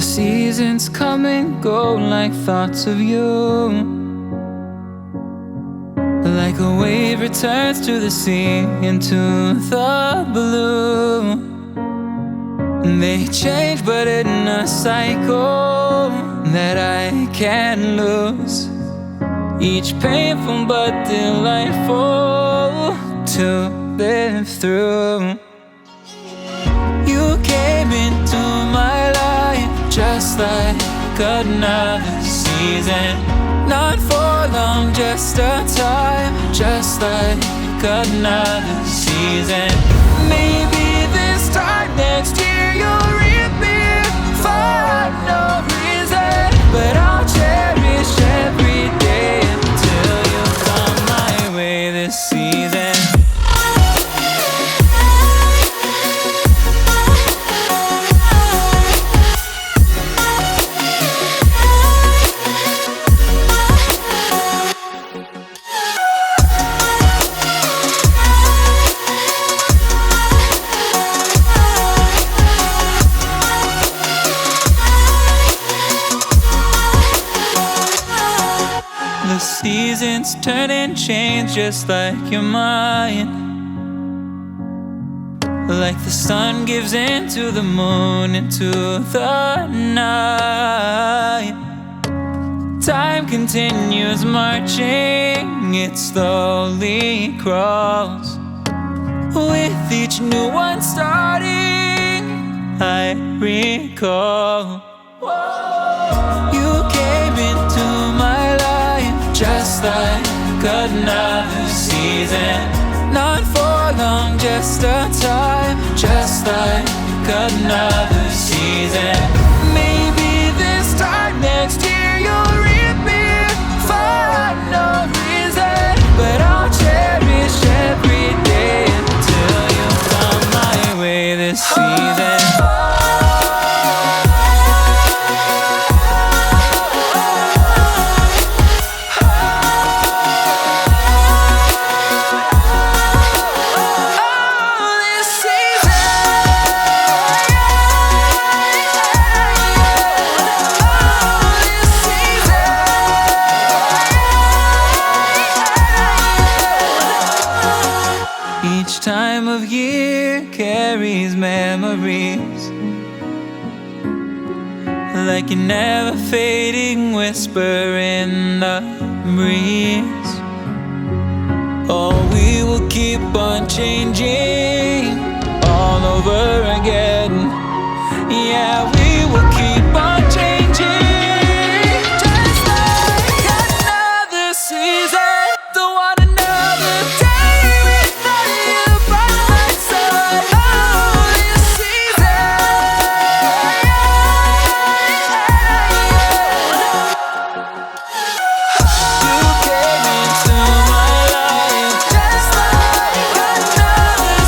seasons come and go like thoughts of you. Like a wave returns to the sea, into the blue. They change but in a cycle that I can't lose. Each painful but delightful to live through. You came into my life just like another season. Not for long, just a time, just like another season. Maybe this time next year you'll reappear for no reason, but I'll cherish every day until you come my way this season. The seasons turn and change just like your mind. Like the sun gives into the moon, into the night. Time continues marching, it slowly crawls. With each new one starting, I recall. You came into my life just like another season. Not for long, just a time, just like another season. Maybe this time next year you'll reappear for no reason, but I'll cherish every day until you come my way this season. Each time of year carries memories, like a never fading whisper in the breeze. Oh, we will keep on changing all over again. Yeah, we will keep on changing just like another season. Don't want another day without you by my side. Oh, this season. You came into my life just like another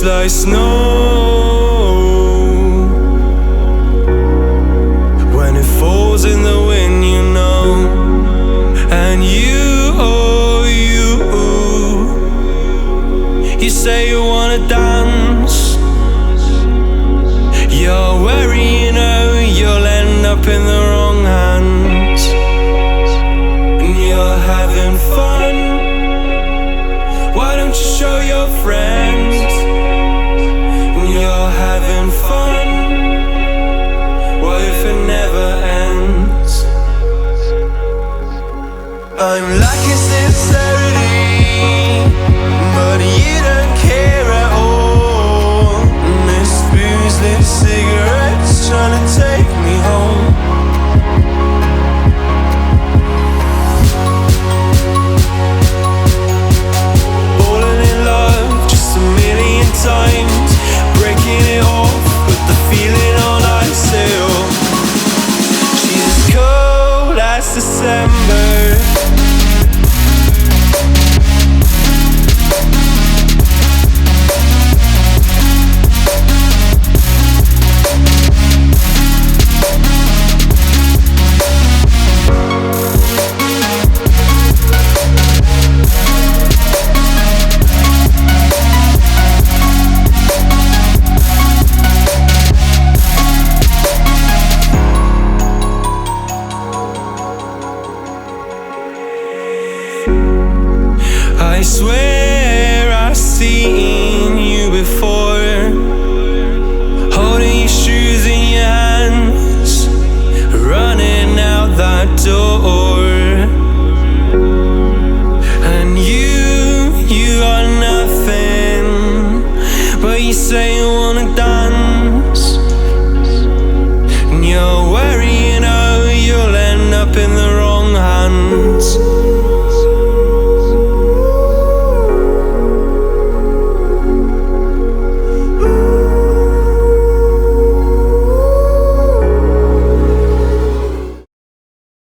like snow when it falls in the wind, you know. And you, oh you say you wanna dance. You're wary, you know, you'll end up in the wrong hands. And you're having fun. Why don't you show your friends? And you're having fun. What if it never ends? I'm like, is this